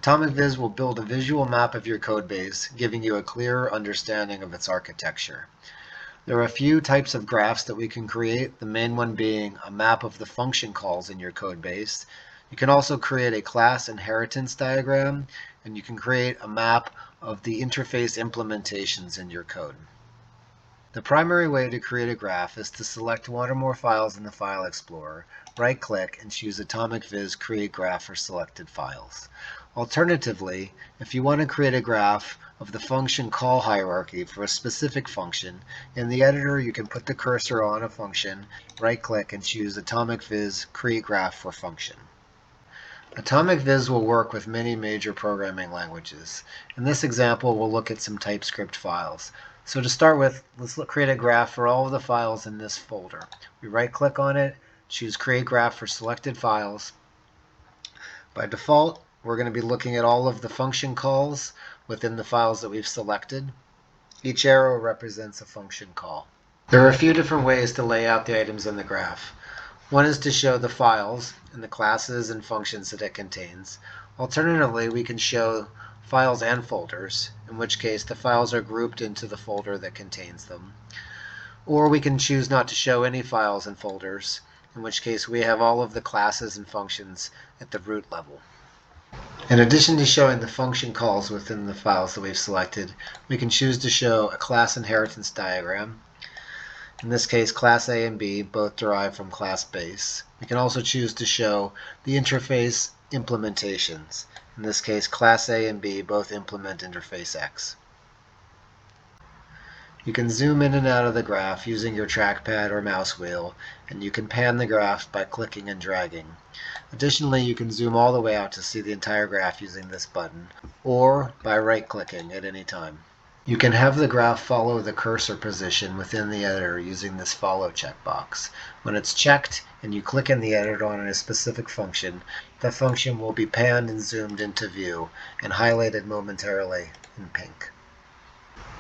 AtomicViz will build a visual map of your codebase, giving you a clearer understanding of its architecture. There are a few types of graphs that we can create, the main one being a map of the function calls in your codebase. You can also create a class inheritance diagram, and you can create a map of the interface implementations in your code. The primary way to create a graph is to select one or more files in the File Explorer, right-click, and choose AtomicViz Create Graph for selected files. Alternatively, if you want to create a graph of the function call hierarchy for a specific function, in the editor you can put the cursor on a function, right-click, and choose AtomicViz Create Graph for Function. AtomicViz will work with many major programming languages. In this example, we'll look at some TypeScript files. So to start with, let's create a graph for all of the files in this folder. We right-click on it, choose Create Graph for selected files. By default, we're going to be looking at all of the function calls within the files that we've selected. Each arrow represents a function call. There are a few different ways to lay out the items in the graph. One is to show the files and the classes and functions that it contains. Alternatively, we can show files and folders, in which case the files are grouped into the folder that contains them. Or we can choose not to show any files and folders, in which case we have all of the classes and functions at the root level. In addition to showing the function calls within the files that we've selected, we can choose to show a class inheritance diagram. In this case, class A and B both derive from class base. We can also choose to show the interface implementations. In this case, class A and B both implement interface X. You can zoom in and out of the graph using your trackpad or mouse wheel, and you can pan the graph by clicking and dragging. Additionally, you can zoom all the way out to see the entire graph using this button, or by right-clicking at any time. You can have the graph follow the cursor position within the editor using this follow checkbox. When it's checked and you click in the editor on a specific function, that function will be panned and zoomed into view and highlighted momentarily in pink.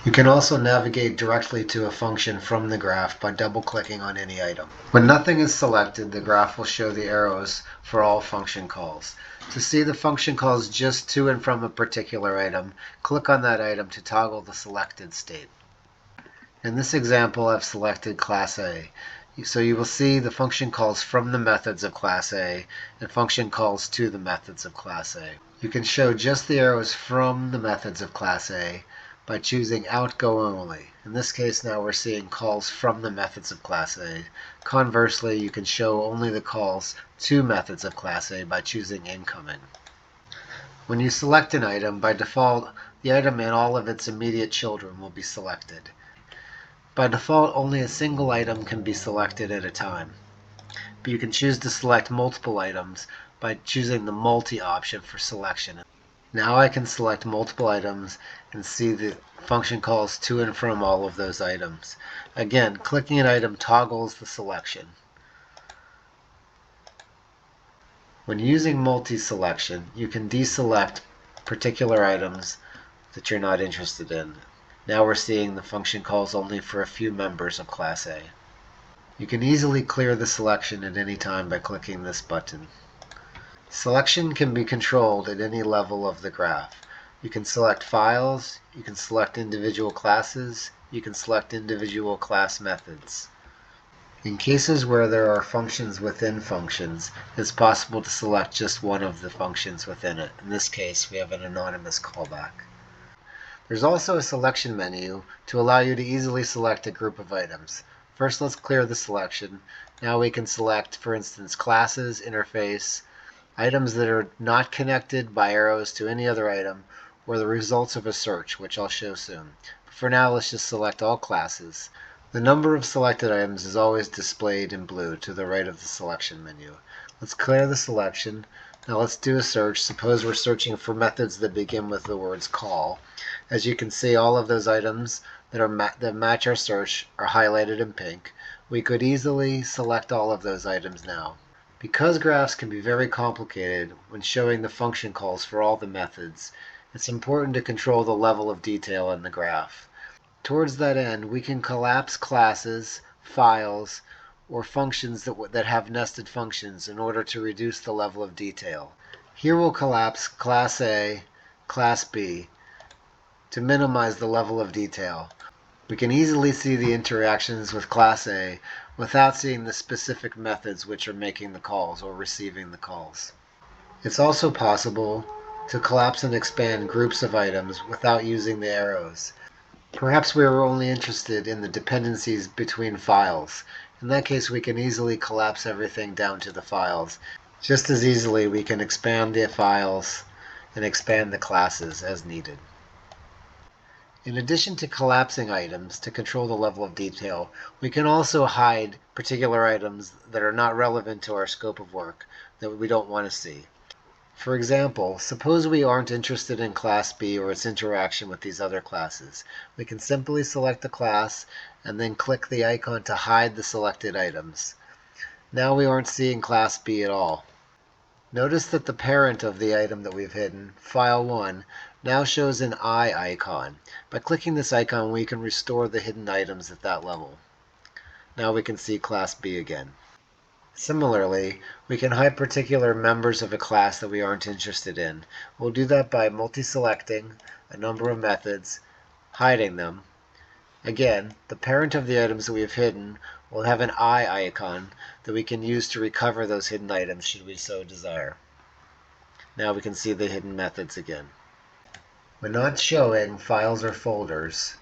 You can also navigate directly to a function from the graph by double-clicking on any item. When nothing is selected, the graph will show the arrows for all function calls. To see the function calls just to and from a particular item, click on that item to toggle the selected state. In this example, I've selected Class A. So you will see the function calls from the methods of Class A and function calls to the methods of Class A. You can show just the arrows from the methods of Class A by choosing Outgo Only. In this case, now we're seeing calls from the methods of Class A. Conversely, you can show only the calls to methods of Class A by choosing Incoming. When you select an item, by default, the item and all of its immediate children will be selected. By default, only a single item can be selected at a time, but you can choose to select multiple items by choosing the Multi option for selection. Now I can select multiple items and see the function calls to and from all of those items. Again, clicking an item toggles the selection. When using multi-selection, you can deselect particular items that you're not interested in. Now we're seeing the function calls only for a few members of Class A. You can easily clear the selection at any time by clicking this button. Selection can be controlled at any level of the graph. You can select files, you can select individual classes, you can select individual class methods. In cases where there are functions within functions, it's possible to select just one of the functions within it. In this case, we have an anonymous callback. There's also a selection menu to allow you to easily select a group of items. First, let's clear the selection. Now we can select, for instance, classes, interface, items that are not connected by arrows to any other item, or the results of a search, which I'll show soon. But for now, let's just select all classes. The number of selected items is always displayed in blue to the right of the selection menu. Let's clear the selection. Now let's do a search. Suppose we're searching for methods that begin with the words call. As you can see, all of those items that match our search are highlighted in pink. We could easily select all of those items now. Because graphs can be very complicated when showing the function calls for all the methods, it's important to control the level of detail in the graph. Towards that end, we can collapse classes, files, or functions that have nested functions in order to reduce the level of detail. Here we'll collapse Class A, Class B to minimize the level of detail. We can easily see the interactions with Class A without seeing the specific methods which are making the calls or receiving the calls. It's also possible to collapse and expand groups of items without using the arrows. Perhaps we are only interested in the dependencies between files. In that case, we can easily collapse everything down to the files. Just as easily, we can expand the files and expand the classes as needed. In addition to collapsing items to control the level of detail, we can also hide particular items that are not relevant to our scope of work that we don't want to see. For example, suppose we aren't interested in Class B or its interaction with these other classes. We can simply select the class and then click the icon to hide the selected items. Now we aren't seeing Class B at all. Notice that the parent of the item that we've hidden, File 1, now shows an eye icon. By clicking this icon, we can restore the hidden items at that level. Now we can see Class B again. Similarly, we can hide particular members of a class that we aren't interested in. We'll do that by multi-selecting a number of methods, hiding them. Again, the parent of the items that we have hidden will have an eye icon that we can use to recover those hidden items should we so desire. Now we can see the hidden methods again. When not showing files or folders,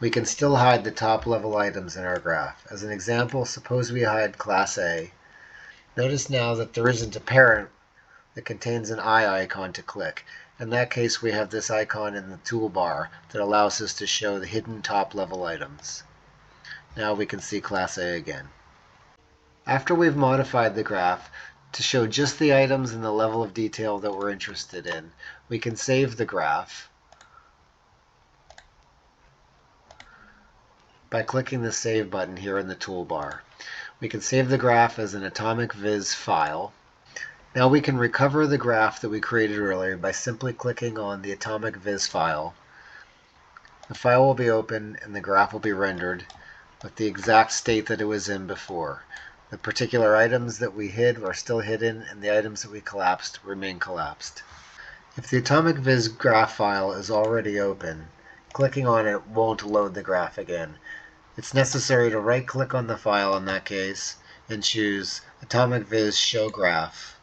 we can still hide the top level items in our graph. As an example, suppose we hide Class A. Notice now that there isn't a parent that contains an eye icon to click. In that case, we have this icon in the toolbar that allows us to show the hidden top level items. Now we can see Class A again. After we've modified the graph to show just the items and the level of detail that we're interested in, we can save the graph by clicking the Save button here in the toolbar. We can save the graph as an AtomicViz file. Now we can recover the graph that we created earlier by simply clicking on the AtomicViz file. The file will be opened and the graph will be rendered with the exact state that it was in before. The particular items that we hid are still hidden, and the items that we collapsed remain collapsed. If the AtomicViz graph file is already open, clicking on it won't load the graph again. It's necessary to right-click on the file in that case and choose AtomicViz Show Graph.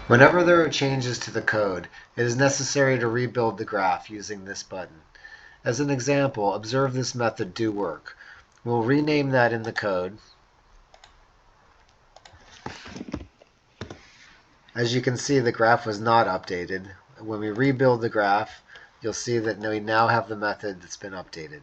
Whenever there are changes to the code, it is necessary to rebuild the graph using this button. As an example, observe this method do work. We'll rename that in the code. As you can see, the graph was not updated. When we rebuild the graph, you'll see that we now have the method that's been updated.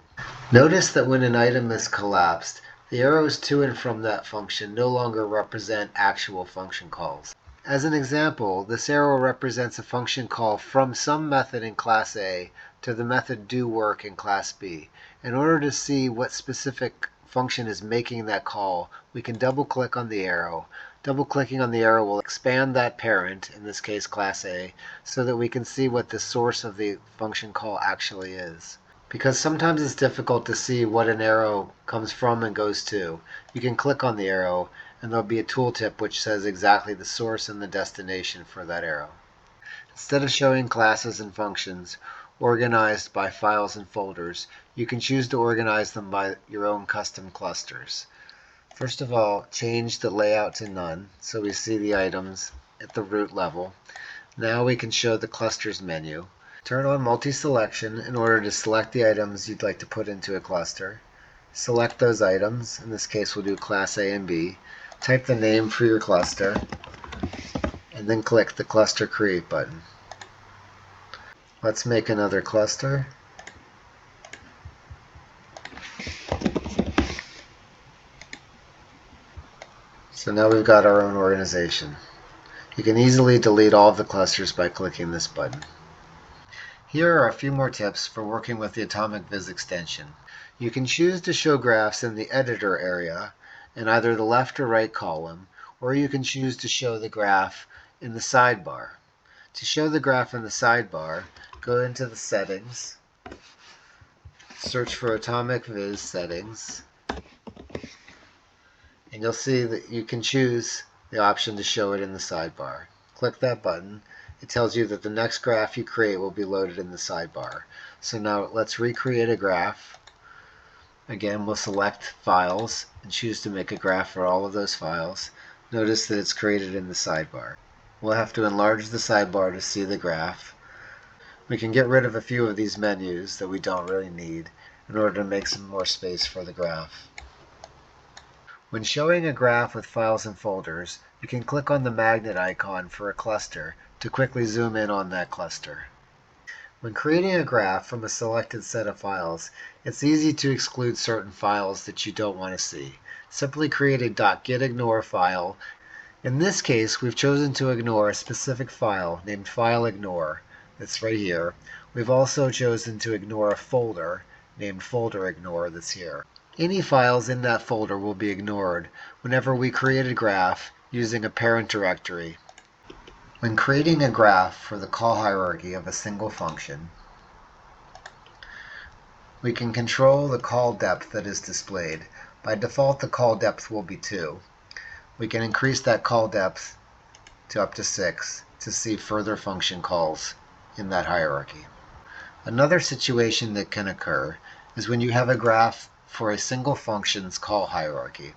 Notice that when an item is collapsed, the arrows to and from that function no longer represent actual function calls. As an example, this arrow represents a function call from some method in Class A to the method do work in Class B. In order to see what specific function is making that call, we can double-click on the arrow. Double-clicking on the arrow will expand that parent, in this case Class A, so that we can see what the source of the function call actually is. Because sometimes it's difficult to see what an arrow comes from and goes to, you can click on the arrow and there'll be a tooltip which says exactly the source and the destination for that arrow. Instead of showing classes and functions organized by files and folders, you can choose to organize them by your own custom clusters. First of all, change the layout to none so we see the items at the root level. Now we can show the clusters menu. Turn on multi-selection in order to select the items you'd like to put into a cluster. Select those items, in this case we'll do Class A and B. Type the name for your cluster, and then click the Cluster Create button. Let's make another cluster. So now we've got our own organization. You can easily delete all of the clusters by clicking this button. Here are a few more tips for working with the AtomicViz extension. You can choose to show graphs in the editor area in either the left or right column, or you can choose to show the graph in the sidebar. To show the graph in the sidebar, go into the settings, search for AtomicViz settings, and you'll see that you can choose the option to show it in the sidebar. Click that button, it tells you that the next graph you create will be loaded in the sidebar. So now let's recreate a graph. Again, we'll select Files and choose to make a graph for all of those files. Notice that it's created in the sidebar. We'll have to enlarge the sidebar to see the graph. We can get rid of a few of these menus that we don't really need in order to make some more space for the graph. When showing a graph with files and folders, you can click on the magnet icon for a cluster to quickly zoom in on that cluster. When creating a graph from a selected set of files, it's easy to exclude certain files that you don't want to see. Simply create a .getignore file. In this case, we've chosen to ignore a specific file named FileIgnore that's right here. We've also chosen to ignore a folder named FolderIgnore that's here. Any files in that folder will be ignored whenever we create a graph using a parent directory. When creating a graph for the call hierarchy of a single function, we can control the call depth that is displayed. By default, the call depth will be 2. We can increase that call depth to up to 6 to see further function calls in that hierarchy. Another situation that can occur is when you have a graph for a single function's call hierarchy.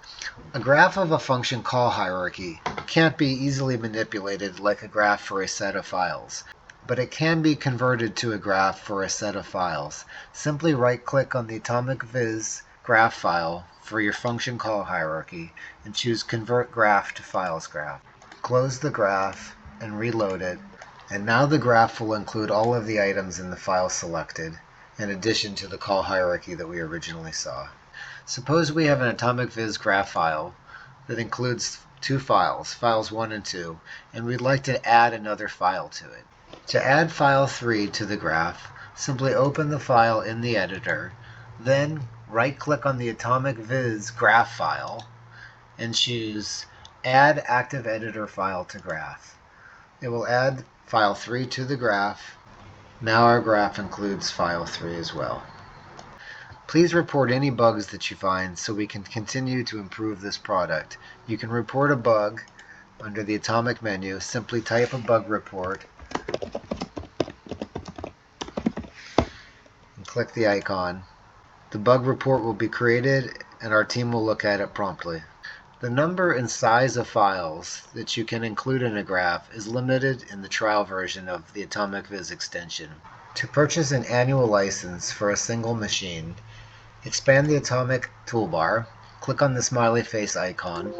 A graph of a function call hierarchy can't be easily manipulated like a graph for a set of files, but it can be converted to a graph for a set of files. Simply right-click on the AtomicViz graph file for your function call hierarchy and choose Convert Graph to Files Graph. Close the graph and reload it, and now the graph will include all of the items in the file selected, in addition to the call hierarchy that we originally saw. Suppose we have an AtomicViz graph file that includes 2 files, files 1 and 2, and we'd like to add another file to it. To add file 3 to the graph, simply open the file in the editor, then right-click on the AtomicViz graph file and choose Add Active Editor File to Graph. It will add file 3 to the graph. Now our graph includes file 3 as well. Please report any bugs that you find so we can continue to improve this product. You can report a bug under the Atomic menu. Simply type a bug report and click the icon. The bug report will be created and our team will look at it promptly. The number and size of files that you can include in a graph is limited in the trial version of the AtomicViz extension. To purchase an annual license for a single machine, expand the Atomic toolbar, click on the smiley face icon.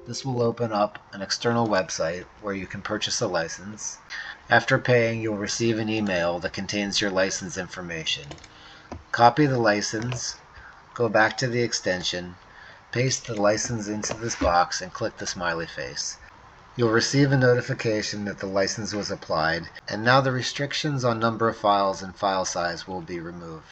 This will open up an external website where you can purchase a license. After paying, you'll receive an email that contains your license information. Copy the license, go back to the extension, paste the license into this box and click the smiley face. You'll receive a notification that the license was applied, and now the restrictions on number of files and file size will be removed.